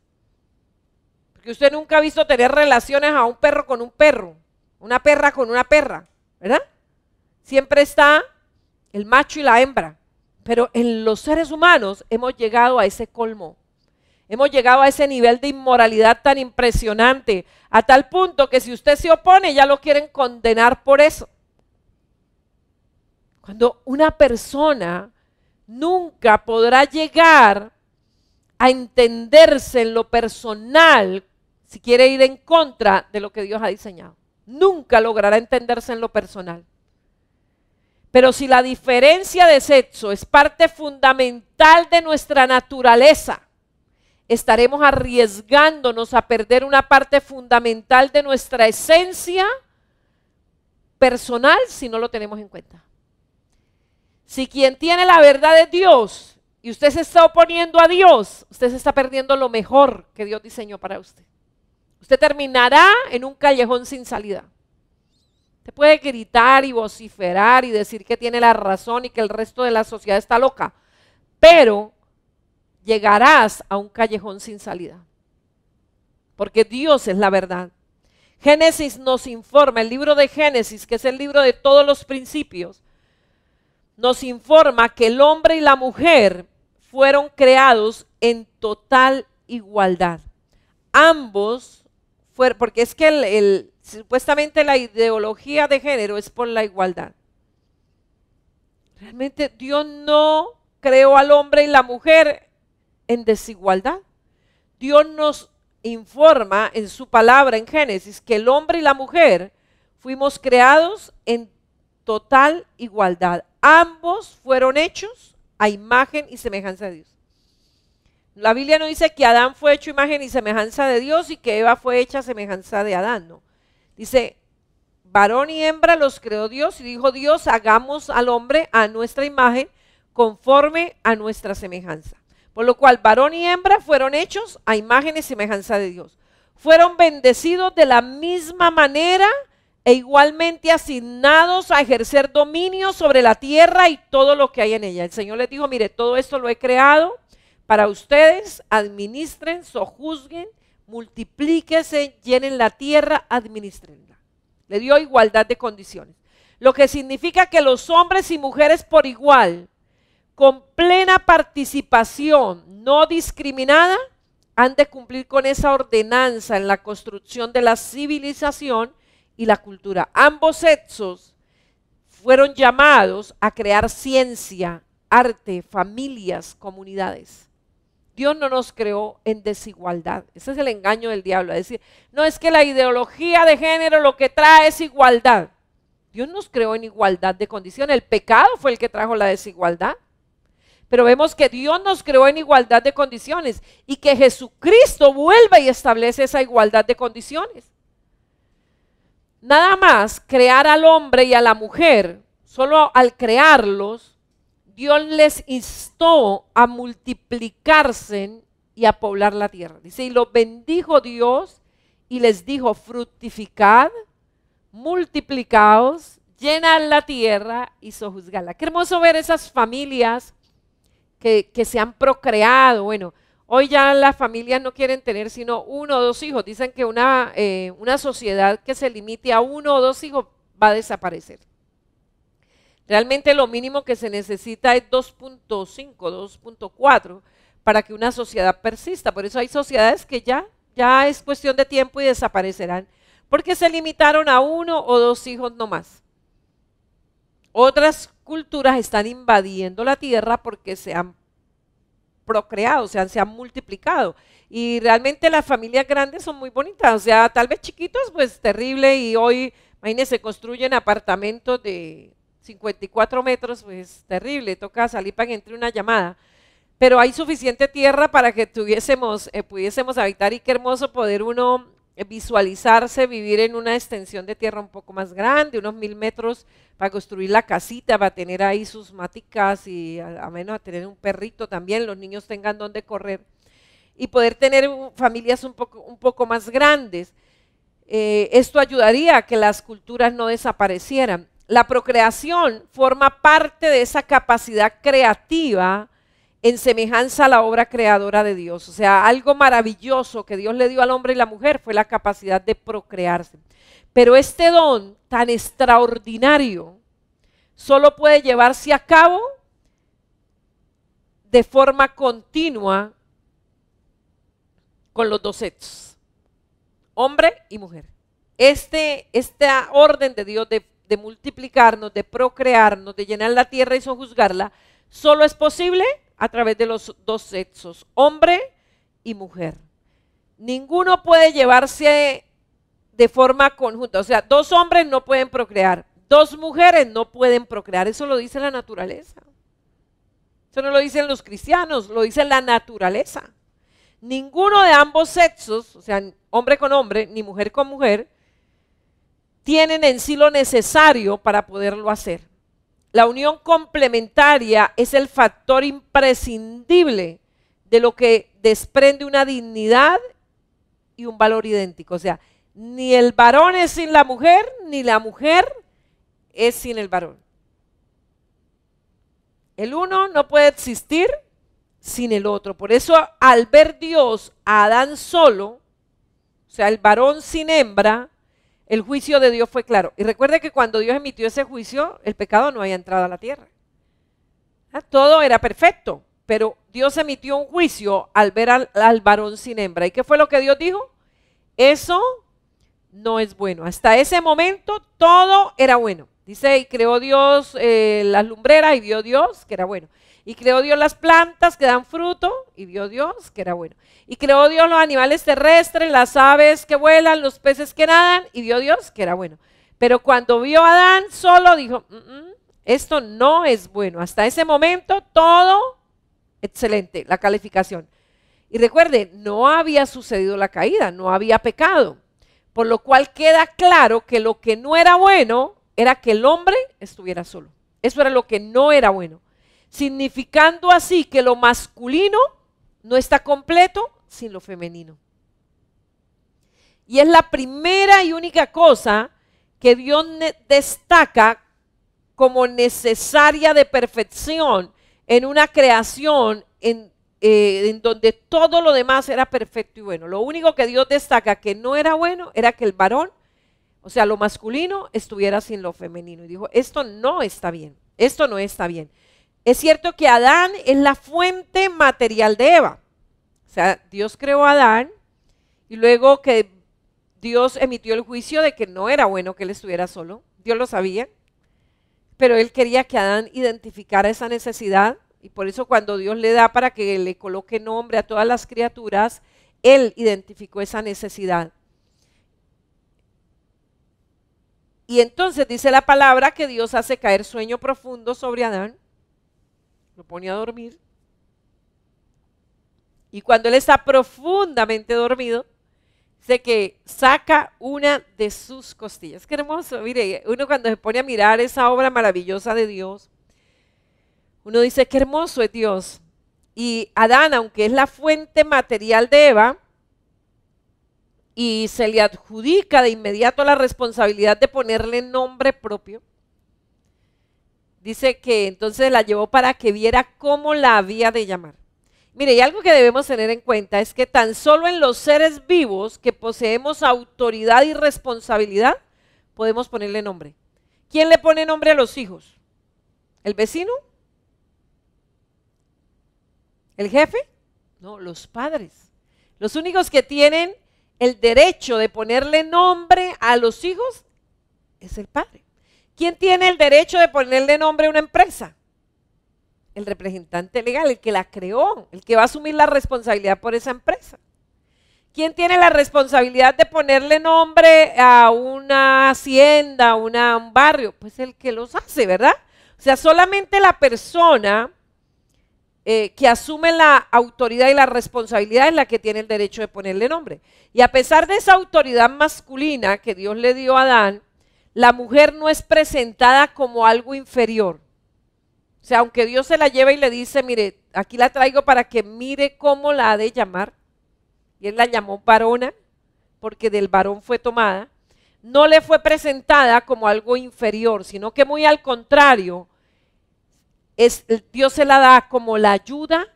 Porque usted nunca ha visto tener relaciones a un perro con un perro, una perra con una perra, ¿verdad? Siempre está el macho y la hembra. Pero en los seres humanos hemos llegado a ese colmo. Hemos llegado a ese nivel de inmoralidad tan impresionante, a tal punto que si usted se opone ya lo quieren condenar por eso. Cuando una persona nunca podrá llegar a entenderse en lo personal si quiere ir en contra de lo que Dios ha diseñado. Nunca logrará entenderse en lo personal. Pero si la diferencia de sexo es parte fundamental de nuestra naturaleza, estaremos arriesgándonos a perder una parte fundamental de nuestra esencia personal si no lo tenemos en cuenta. Si quien tiene la verdad es Dios y usted se está oponiendo a Dios, usted se está perdiendo lo mejor que Dios diseñó para usted. Usted terminará en un callejón sin salida. Usted puede gritar y vociferar y decir que tiene la razón y que el resto de la sociedad está loca, pero llegarás a un callejón sin salida, porque Dios es la verdad. Génesis nos informa, el libro de Génesis, que es el libro de todos los principios, nos informa que el hombre y la mujer fueron creados en total igualdad. Ambos fueron, porque es que supuestamente la ideología de género es por la igualdad. Realmente Dios no creó al hombre y la mujer en desigualdad. Dios nos informa en su palabra en Génesis que el hombre y la mujer fuimos creados en total igualdad. Ambos fueron hechos a imagen y semejanza de Dios. La Biblia no dice que Adán fue hecho imagen y semejanza de Dios y que Eva fue hecha a semejanza de Adán, no. Dice, varón y hembra los creó Dios y dijo Dios, hagamos al hombre a nuestra imagen conforme a nuestra semejanza. Por lo cual varón y hembra fueron hechos a imagen y semejanza de Dios. Fueron bendecidos de la misma manera e igualmente asignados a ejercer dominio sobre la tierra y todo lo que hay en ella. El Señor les dijo, mire, todo esto lo he creado para ustedes, administren, sojuzguen, multiplíquense, llenen la tierra, administrenla. Le dio igualdad de condiciones. Lo que significa que los hombres y mujeres por igual, con plena participación, no discriminada, han de cumplir con esa ordenanza en la construcción de la civilización y la cultura. Ambos sexos fueron llamados a crear ciencia, arte, familias, comunidades. Dios no nos creó en desigualdad. Ese es el engaño del diablo, es decir, no es que la ideología de género lo que trae es igualdad. Dios nos creó en igualdad de condiciones. El pecado fue el que trajo la desigualdad. Pero vemos que Dios nos creó en igualdad de condiciones y que Jesucristo vuelve y establece esa igualdad de condiciones. Nada más crear al hombre y a la mujer, solo al crearlos, Dios les instó a multiplicarse y a poblar la tierra. Dice, y los bendijo Dios y les dijo, fructificad, multiplicaos, llenad la tierra y sojuzgadla. Qué hermoso ver esas familias que se han procreado. Bueno, hoy ya las familias no quieren tener sino uno o dos hijos. Dicen que una sociedad que se limite a uno o dos hijos va a desaparecer. Realmente lo mínimo que se necesita es 2.5, 2.4 para que una sociedad persista. Por eso hay sociedades que ya es cuestión de tiempo y desaparecerán, porque se limitaron a uno o dos hijos nomás. Otras culturas están invadiendo la tierra porque se han procreado, o sea, se han multiplicado. Y realmente las familias grandes son muy bonitas, o sea, tal vez chiquitos, pues terrible. Y hoy, imagínense, construyen apartamentos de 54 metros, pues terrible, toca salir para que entre una llamada. Pero hay suficiente tierra para que pudiésemos habitar, y qué hermoso poder uno visualizarse, vivir en una extensión de tierra un poco más grande, unos 1000 metros, para construir la casita, para tener ahí sus maticas y a menos a tener un perrito también, los niños tengan donde correr y poder tener familias un poco más grandes. Esto ayudaría a que las culturas no desaparecieran. La procreación forma parte de esa capacidad creativa en semejanza a la obra creadora de Dios. O sea, algo maravilloso que Dios le dio al hombre y la mujer fue la capacidad de procrearse. Pero este don tan extraordinario solo puede llevarse a cabo de forma continua con los dos sexos, hombre y mujer. Esta orden de Dios de multiplicarnos, de procrearnos, de llenar la tierra y sojuzgarla, solo es posible a través de los dos sexos, hombre y mujer. Ninguno puede llevarse de forma conjunta, o sea, dos hombres no pueden procrear, dos mujeres no pueden procrear, eso lo dice la naturaleza. Eso no lo dicen los cristianos, lo dice la naturaleza. Ninguno de ambos sexos, o sea, hombre con hombre, ni mujer con mujer, tienen en sí lo necesario para poderlo hacer. La unión complementaria es el factor imprescindible de lo que desprende una dignidad y un valor idéntico. O sea, ni el varón es sin la mujer, ni la mujer es sin el varón. El uno no puede existir sin el otro. Por eso, al ver Dios a Adán solo, o sea, el varón sin hembra, el juicio de Dios fue claro. Y recuerde que cuando Dios emitió ese juicio, el pecado no había entrado a la tierra. Todo era perfecto, pero Dios emitió un juicio al ver al varón sin hembra. ¿Y qué fue lo que Dios dijo? Eso no es bueno. Hasta ese momento todo era bueno. Dice, y creó Dios las lumbreras y vio Dios que era bueno. Y creó Dios las plantas que dan fruto y vio Dios que era bueno. Y creó Dios los animales terrestres, las aves que vuelan, los peces que nadan y vio Dios que era bueno. Pero cuando vio a Adán solo dijo, esto no es bueno. Hasta ese momento todo excelente, la calificación. Y recuerde, no había sucedido la caída, no había pecado. Por lo cual queda claro que lo que no era bueno era que el hombre estuviera solo. Eso era lo que no era bueno. Significando así que lo masculino no está completo sin lo femenino. Y es la primera y única cosa que Dios destaca como necesaria de perfección en una creación en donde todo lo demás era perfecto y bueno. Lo único que Dios destaca que no era bueno era que el varón, o sea, lo masculino, estuviera sin lo femenino. Y dijo, esto no está bien, esto no está bien. Es cierto que Adán es la fuente material de Eva. O sea, Dios creó a Adán y luego que Dios emitió el juicio de que no era bueno que él estuviera solo. Dios lo sabía, pero él quería que Adán identificara esa necesidad y por eso cuando Dios le da para que le coloque nombre a todas las criaturas, él identificó esa necesidad. Y entonces dice la palabra que Dios hace caer sueño profundo sobre Adán, lo pone a dormir, y cuando él está profundamente dormido, dice que saca una de sus costillas. Qué hermoso, mire, uno cuando se pone a mirar esa obra maravillosa de Dios, uno dice, qué hermoso es Dios. Y Adán, aunque es la fuente material de Eva, y se le adjudica de inmediato la responsabilidad de ponerle nombre propio, dice que entonces la llevó para que viera cómo la había de llamar. Mire, y algo que debemos tener en cuenta es que tan solo en los seres vivos que poseemos autoridad y responsabilidad, podemos ponerle nombre. ¿Quién le pone nombre a los hijos? ¿El vecino? ¿El jefe? No, los padres. Los únicos que tienen el derecho de ponerle nombre a los hijos es el padre. ¿Quién tiene el derecho de ponerle nombre a una empresa? El representante legal, el que la creó, el que va a asumir la responsabilidad por esa empresa. ¿Quién tiene la responsabilidad de ponerle nombre a una hacienda, a un barrio? Pues el que los hace, ¿verdad? O sea, solamente la persona que asume la autoridad y la responsabilidad es la que tiene el derecho de ponerle nombre. Y a pesar de esa autoridad masculina que Dios le dio a Adán, la mujer no es presentada como algo inferior. O sea, aunque Dios se la lleva y le dice, mire, aquí la traigo para que mire cómo la ha de llamar, y él la llamó varona, porque del varón fue tomada, no le fue presentada como algo inferior, sino que muy al contrario, Dios se la da como la ayuda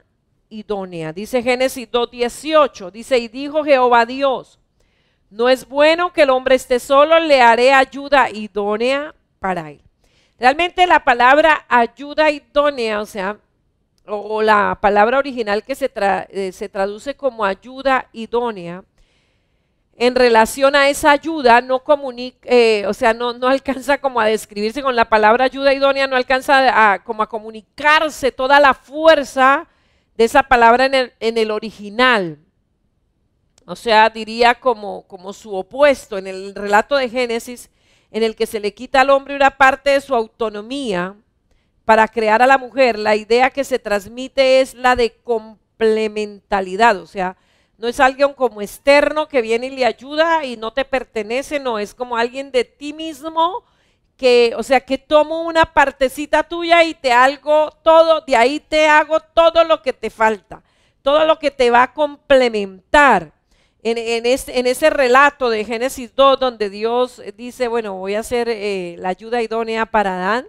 idónea. Dice Génesis 2:18, dice, y dijo Jehová Dios, no es bueno que el hombre esté solo, le haré ayuda idónea para él. Realmente la palabra ayuda idónea, o sea, o la palabra original que se traduce como ayuda idónea, en relación a esa ayuda no comunica, o sea, no alcanza como a describirse con la palabra ayuda idónea, no alcanza como a comunicarse toda la fuerza de esa palabra en el original. O sea, diría como su opuesto en el relato de Génesis, en el que se le quita al hombre una parte de su autonomía para crear a la mujer. La idea que se transmite es la de complementalidad, o sea, no es alguien como externo que viene y le ayuda y no te pertenece, no, es como alguien de ti mismo o sea, que tomo una partecita tuya y te hago todo, de ahí te hago todo lo que te falta, todo lo que te va a complementar. En ese relato de Génesis 2, donde Dios dice, bueno, voy a hacer la ayuda idónea para Adán,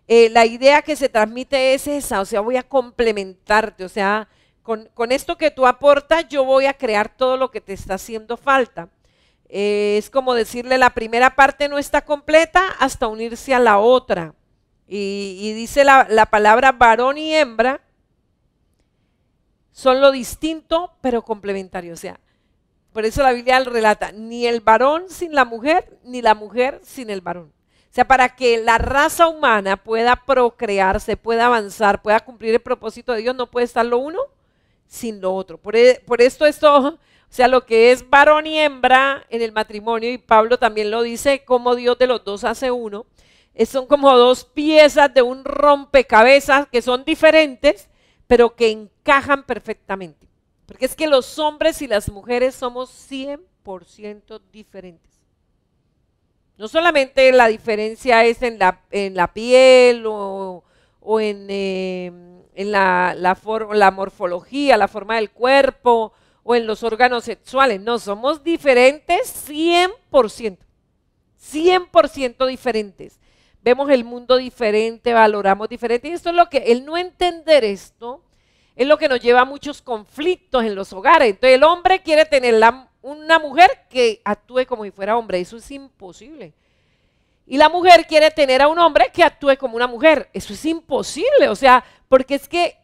la idea que se transmite es esa, o sea, voy a complementarte, o sea, con esto que tú aportas, yo voy a crear todo lo que te está haciendo falta. Es como decirle, la primera parte no está completa hasta unirse a la otra. Y dice la palabra varón y hembra son lo distinto, pero complementario, o sea, por eso la Biblia relata, ni el varón sin la mujer, ni la mujer sin el varón. O sea, para que la raza humana pueda procrearse, pueda avanzar, pueda cumplir el propósito de Dios, no puede estar lo uno sin lo otro. Por esto, o sea, lo que es varón y hembra en el matrimonio, y Pablo también lo dice, como Dios de los dos hace uno, son como dos piezas de un rompecabezas que son diferentes, pero que encajan perfectamente. Porque es que los hombres y las mujeres somos 100% diferentes. No solamente la diferencia es en la piel o en la morfología, la forma del cuerpo o en los órganos sexuales. No, somos diferentes 100%. 100% diferentes. Vemos el mundo diferente, valoramos diferente. Y esto es lo que, el no entender esto, es lo que nos lleva a muchos conflictos en los hogares. Entonces el hombre quiere tener una mujer que actúe como si fuera hombre. Eso es imposible. Y la mujer quiere tener a un hombre que actúe como una mujer. Eso es imposible. O sea, porque es que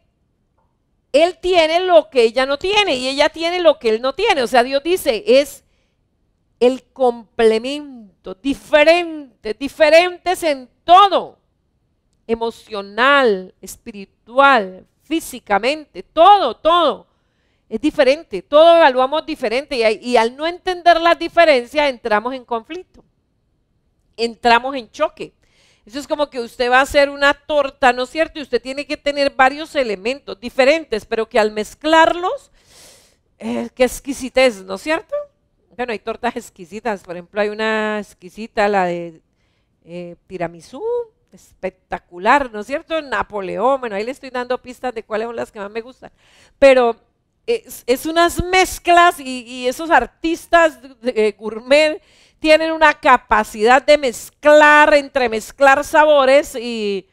él tiene lo que ella no tiene y ella tiene lo que él no tiene. O sea, Dios dice, es el complemento, diferentes en todo. Emocional, espiritual, físicamente, todo es diferente, todo evaluamos diferente y al no entender las diferencias entramos en conflicto, entramos en choque. Eso es como que usted va a hacer una torta, ¿no es cierto? Y usted tiene que tener varios elementos diferentes, pero que al mezclarlos, qué exquisitez, ¿no es cierto? Bueno, hay tortas exquisitas, por ejemplo, hay una exquisita, la de tiramisú, espectacular, ¿no es cierto? Napoleón, bueno, ahí le estoy dando pistas de cuáles son las que más me gustan, pero es unas mezclas y esos artistas gourmet tienen una capacidad de entremezclar sabores y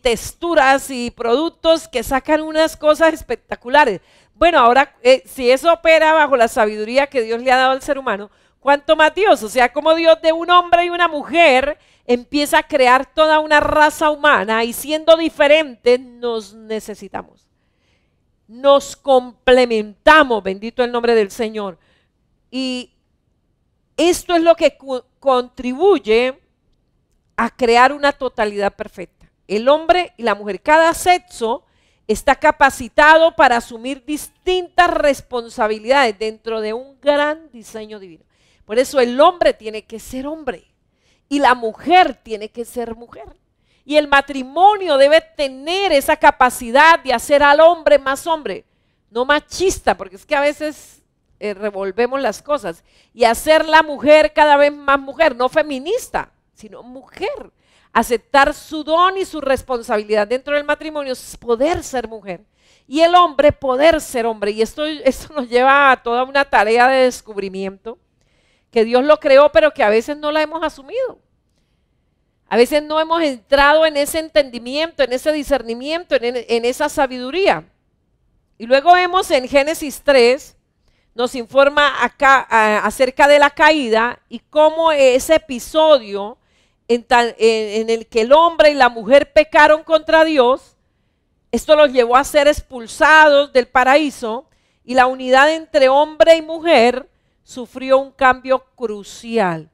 texturas y productos que sacan unas cosas espectaculares. Bueno, ahora, si eso opera bajo la sabiduría que Dios le ha dado al ser humano, ¿cuánto más Dios? O sea, como Dios de un hombre y una mujer empieza a crear toda una raza humana y siendo diferentes nos necesitamos. Nos complementamos, bendito el nombre del Señor. Y esto es lo que contribuye a crear una totalidad perfecta. El hombre y la mujer, cada sexo está capacitado para asumir distintas responsabilidades dentro de un gran diseño divino. Por eso el hombre tiene que ser hombre y la mujer tiene que ser mujer. Y el matrimonio debe tener esa capacidad de hacer al hombre más hombre, no machista, porque es que a veces revolvemos las cosas, y hacer la mujer cada vez más mujer, no feminista, sino mujer. Aceptar su don y su responsabilidad dentro del matrimonio es poder ser mujer y el hombre poder ser hombre. Y esto nos lleva a toda una tarea de descubrimiento que Dios lo creó, pero que a veces no la hemos asumido. A veces no hemos entrado en ese entendimiento, en ese discernimiento, en esa sabiduría. Y luego vemos en Génesis 3, nos informa acá acerca de la caída y cómo ese episodio en el que el hombre y la mujer pecaron contra Dios, esto los llevó a ser expulsados del paraíso y la unidad entre hombre y mujer sufrió un cambio crucial.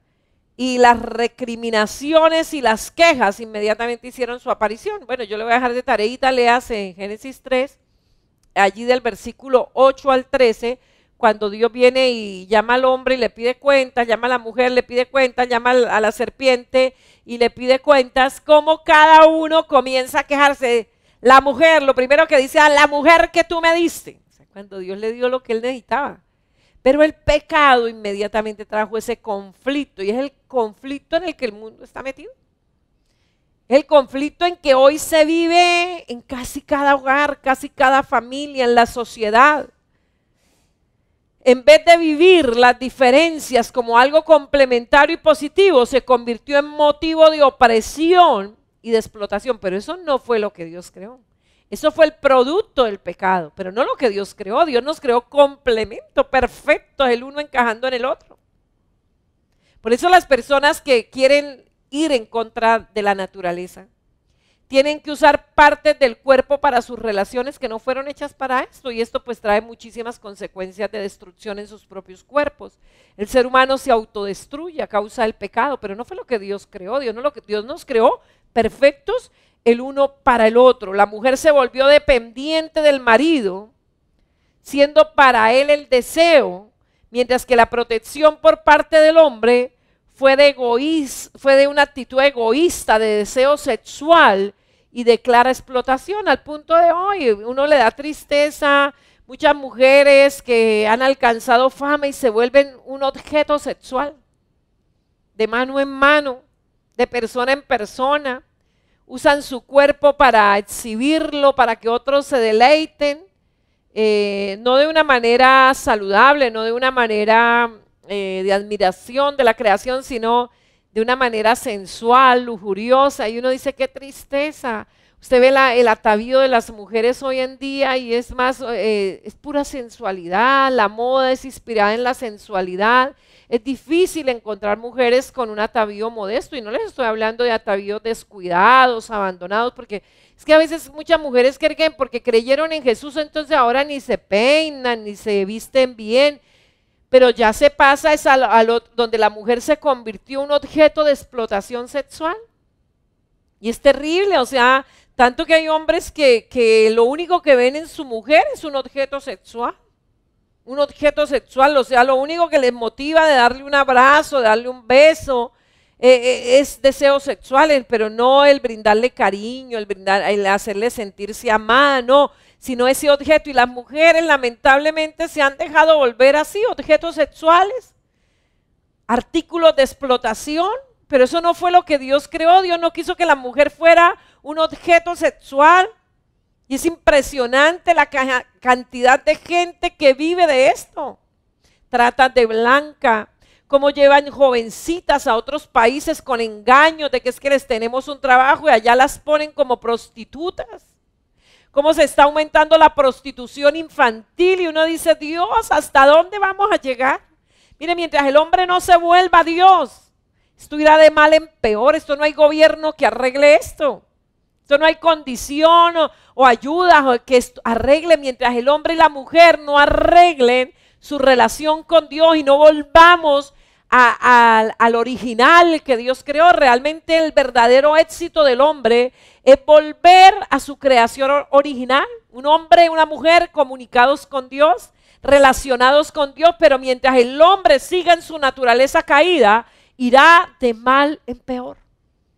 Y las recriminaciones y las quejas inmediatamente hicieron su aparición. Bueno, yo le voy a dejar de tareita, léase en Génesis 3, allí del versículo 8 al 13, cuando Dios viene y llama al hombre y le pide cuentas, llama a la mujer, le pide cuentas, llama a la serpiente y le pide cuentas, como cada uno comienza a quejarse. La mujer, lo primero que dice, la mujer que tú me diste, o sea, cuando Dios le dio lo que él necesitaba. Pero el pecado inmediatamente trajo ese conflicto y es el conflicto en el que el mundo está metido. El conflicto en que hoy se vive en casi cada hogar, casi cada familia, en la sociedad. En vez de vivir las diferencias como algo complementario y positivo, se convirtió en motivo de opresión y de explotación. Pero eso no fue lo que Dios creó. Eso fue el producto del pecado, pero no lo que Dios creó. Dios nos creó complemento perfecto, el uno encajando en el otro. Por eso las personas que quieren ir en contra de la naturaleza tienen que usar partes del cuerpo para sus relaciones que no fueron hechas para esto, y esto pues trae muchísimas consecuencias de destrucción en sus propios cuerpos. El ser humano se autodestruye a causa del pecado, pero no fue lo que Dios creó. Dios nos creó perfectos el uno para el otro. La mujer se volvió dependiente del marido, siendo para él el deseo, mientras que la protección por parte del hombre fue de una actitud egoísta, de deseo sexual y de clara explotación, al punto de hoy uno le da tristeza. Muchas mujeres que han alcanzado fama y se vuelven un objeto sexual, de mano en mano, de persona en persona, usan su cuerpo para exhibirlo, para que otros se deleiten, no de una manera saludable, no de una manera de admiración de la creación, sino de una manera sensual, lujuriosa. Y uno dice, qué tristeza. Usted ve el atavío de las mujeres hoy en día y es más, es pura sensualidad. La moda es inspirada en la sensualidad. Es difícil encontrar mujeres con un atavío modesto, y no les estoy hablando de atavíos descuidados, abandonados, porque es que a veces muchas mujeres creen que porque creyeron en Jesús, entonces ahora ni se peinan, ni se visten bien. Pero ya se pasa donde la mujer se convirtió en un objeto de explotación sexual. Y es terrible, o sea, tanto que hay hombres que lo único que ven en su mujer es un objeto sexual. Un objeto sexual, o sea, lo único que les motiva de darle un abrazo, de darle un beso, es deseos sexuales, pero no el brindarle cariño, el hacerle sentirse amada, no, sino ese objeto. Y las mujeres lamentablemente se han dejado volver así, objetos sexuales, artículos de explotación, pero eso no fue lo que Dios creó. Dios no quiso que la mujer fuera un objeto sexual. Y es impresionante la cantidad de gente que vive de esto. Trata de blanca, cómo llevan jovencitas a otros países con engaños de que es que les tenemos un trabajo y allá las ponen como prostitutas. Cómo se está aumentando la prostitución infantil y uno dice, Dios, ¿hasta dónde vamos a llegar? Mire, mientras el hombre no se vuelva a Dios, esto irá de mal en peor. Esto no hay gobierno que arregle esto. Esto no hay condición o ayuda que arregle mientras el hombre y la mujer no arreglen su relación con Dios y no volvamos al original que Dios creó. Realmente el verdadero éxito del hombre es volver a su creación original. Un hombre y una mujer comunicados con Dios, relacionados con Dios, pero mientras el hombre siga en su naturaleza caída, irá de mal en peor.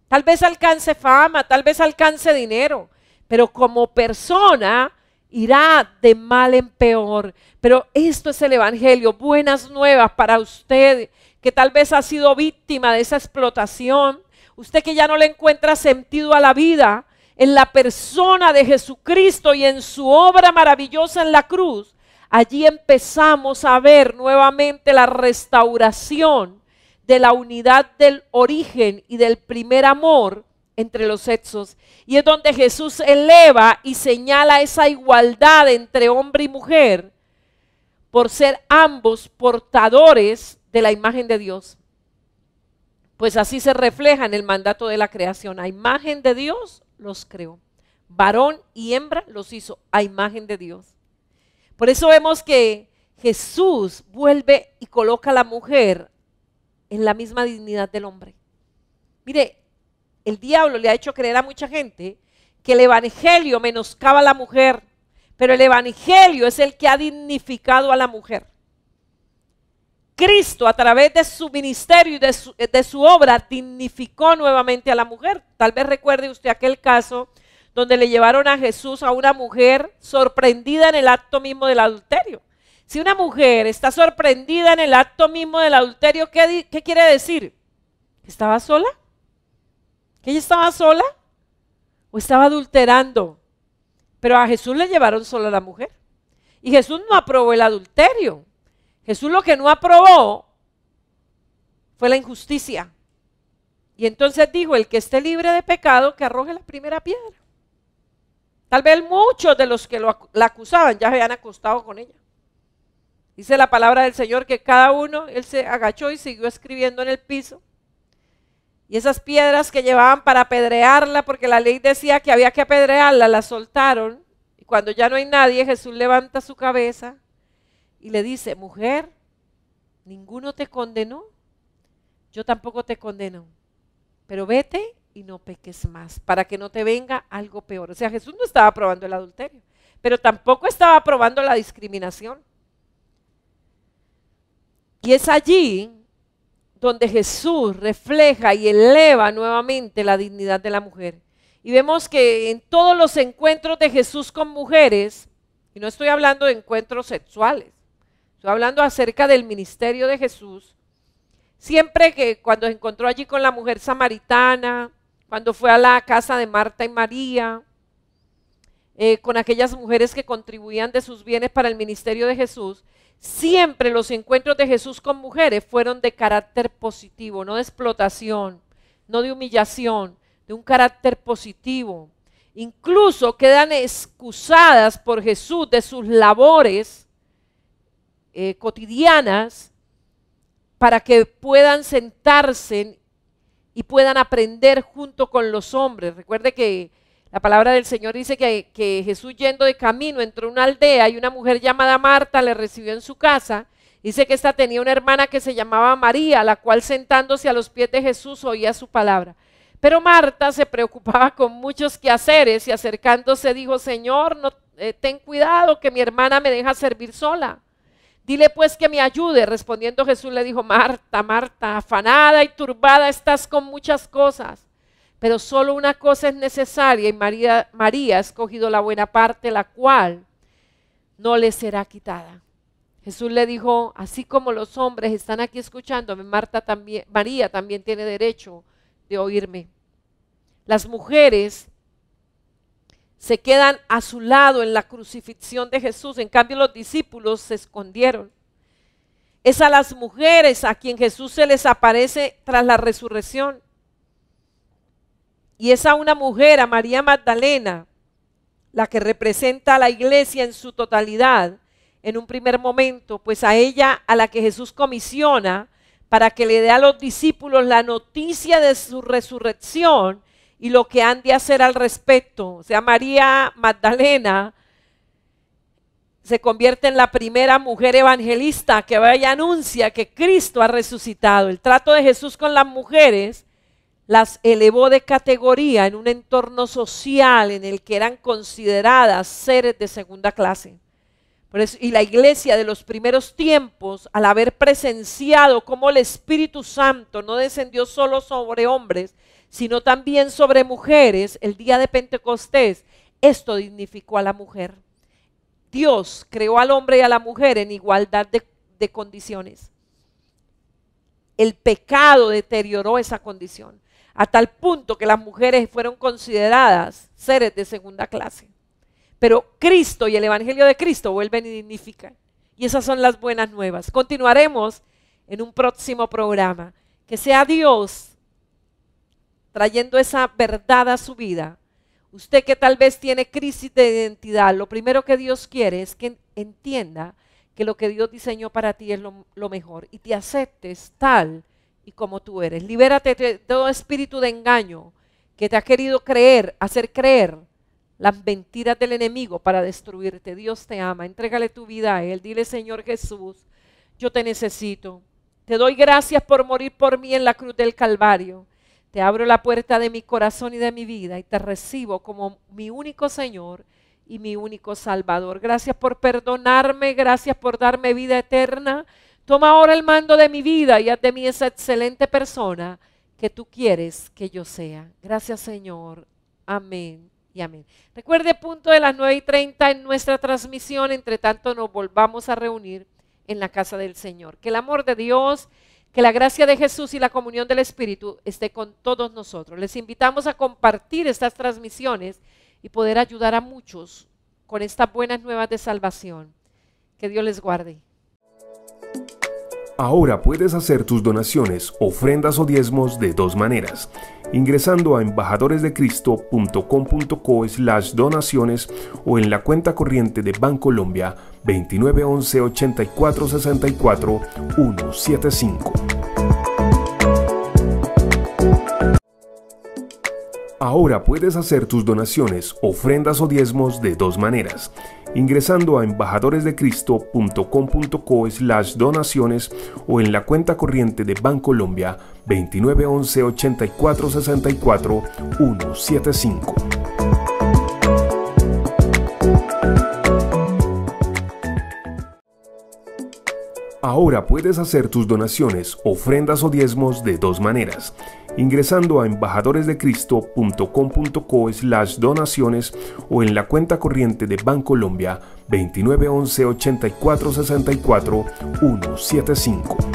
Tal vez alcance fama, tal vez alcance dinero, pero como persona irá de mal en peor. Pero esto es el evangelio, buenas nuevas para usted que tal vez ha sido víctima de esa explotación. Usted que ya no le encuentra sentido a la vida, en la persona de Jesucristo y en su obra maravillosa en la cruz, allí empezamos a ver nuevamente la restauración de la unidad del origen y del primer amor entre los sexos. Y es donde Jesús eleva y señala esa igualdad entre hombre y mujer por ser ambos portadores de la imagen de Dios. Pues así se refleja en el mandato de la creación. A imagen de Dios los creó. Varón y hembra los hizo a imagen de Dios. Por eso vemos que Jesús vuelve y coloca a la mujer en la misma dignidad del hombre. Mire, el diablo le ha hecho creer a mucha gente que el evangelio menoscaba a la mujer, pero el evangelio es el que ha dignificado a la mujer. Cristo, a través de su ministerio y de su obra, dignificó nuevamente a la mujer. Tal vez recuerde usted aquel caso donde le llevaron a Jesús a una mujer sorprendida en el acto mismo del adulterio. Si una mujer está sorprendida en el acto mismo del adulterio, ¿qué quiere decir? ¿Que estaba sola? ¿Que ella estaba sola? o estaba adulterando. Pero a Jesús le llevaron solo a la mujer. Y Jesús no aprobó el adulterio. Jesús lo que no aprobó fue la injusticia. Y entonces dijo, el que esté libre de pecado, que arroje la primera piedra. Tal vez muchos de los que la acusaban ya se habían acostado con ella. Dice la palabra del Señor que cada uno, él se agachó y siguió escribiendo en el piso. Y esas piedras que llevaban para apedrearla, porque la ley decía que había que apedrearla, la soltaron. Y cuando ya no hay nadie, Jesús levanta su cabeza y le dice, mujer, ninguno te condenó, yo tampoco te condeno, pero vete y no peques más, para que no te venga algo peor. O sea, Jesús no estaba aprobando el adulterio, pero tampoco estaba aprobando la discriminación. Y es allí donde Jesús refleja y eleva nuevamente la dignidad de la mujer. Y vemos que en todos los encuentros de Jesús con mujeres, y no estoy hablando de encuentros sexuales, estoy hablando acerca del ministerio de Jesús, siempre que cuando se encontró allí con la mujer samaritana, cuando fue a la casa de Marta y María, con aquellas mujeres que contribuían de sus bienes para el ministerio de Jesús, siempre los encuentros de Jesús con mujeres fueron de carácter positivo, no de explotación, no de humillación, de un carácter positivo. Incluso quedan excusadas por Jesús de sus labores cotidianas para que puedan sentarse y puedan aprender junto con los hombres. Recuerde que la palabra del Señor dice que Jesús, yendo de camino, entró a una aldea y una mujer llamada Marta le recibió en su casa. Dice que esta tenía una hermana que se llamaba María, la cual sentándose a los pies de Jesús oía su palabra. Pero Marta se preocupaba con muchos quehaceres y acercándose dijo, Señor, ten cuidado que mi hermana me deja servir sola. Dile pues que me ayude. Respondiendo Jesús le dijo, Marta, Marta, afanada y turbada estás con muchas cosas, pero solo una cosa es necesaria y María ha escogido la buena parte, la cual no le será quitada. Jesús le dijo, así como los hombres están aquí escuchándome, María también tiene derecho de oírme. Las mujeres se quedan a su lado en la crucifixión de Jesús, en cambio los discípulos se escondieron. Es a las mujeres a quien Jesús se les aparece tras la resurrección. Y es a una mujer, a María Magdalena, la que representa a la iglesia en su totalidad en un primer momento, pues a ella a la que Jesús comisiona para que le dé a los discípulos la noticia de su resurrección y lo que han de hacer al respecto. O sea, María Magdalena se convierte en la primera mujer evangelista que va y anuncia que Cristo ha resucitado. El trato de Jesús con las mujeres las elevó de categoría en un entorno social en el que eran consideradas seres de segunda clase. Por eso, y la iglesia de los primeros tiempos, al haber presenciado cómo el Espíritu Santo no descendió solo sobre hombres, sino también sobre mujeres, el día de Pentecostés, esto dignificó a la mujer. Dios creó al hombre y a la mujer en igualdad de condiciones. El pecado deterioró esa condición, a tal punto que las mujeres fueron consideradas seres de segunda clase. Pero Cristo y el Evangelio de Cristo vuelven y dignifican. Y esas son las buenas nuevas. Continuaremos en un próximo programa. Que sea Dios trayendo esa verdad a su vida. Usted que tal vez tiene crisis de identidad, lo primero que Dios quiere es que entienda que lo que Dios diseñó para ti es lo mejor y te aceptes tal y como tú eres. Libérate de todo espíritu de engaño que te ha querido hacer creer las mentiras del enemigo para destruirte. Dios te ama, entrégale tu vida a Él. Dile, Señor Jesús, yo te necesito. Te doy gracias por morir por mí en la cruz del Calvario. Te abro la puerta de mi corazón y de mi vida y te recibo como mi único Señor y mi único Salvador. Gracias por perdonarme, gracias por darme vida eterna. Toma ahora el mando de mi vida y haz de mí esa excelente persona que tú quieres que yo sea. Gracias, Señor. Amén y amén. Recuerde, punto de las 9:30 en nuestra transmisión. Entre tanto nos volvamos a reunir en la casa del Señor. Que el amor de Dios, Que la gracia de Jesús y la comunión del Espíritu esté con todos nosotros. Les invitamos a compartir estas transmisiones y poder ayudar a muchos con estas buenas nuevas de salvación. Que Dios les guarde. Ahora puedes hacer tus donaciones, ofrendas o diezmos de dos maneras. Ingresando a embajadoresdecristo.com.co/donaciones o en la cuenta corriente de Bancolombia 2911 84 64 175. Ahora puedes hacer tus donaciones, ofrendas o diezmos de dos maneras. Ingresando a embajadoresdecristo.com.co/donaciones o en la cuenta corriente de Bancolombia 2911 84 64 175. Ahora puedes hacer tus donaciones, ofrendas o diezmos de dos maneras. Ingresando a embajadoresdecristo.com.co/donaciones o en la cuenta corriente de Bancolombia 2911 84 64 175.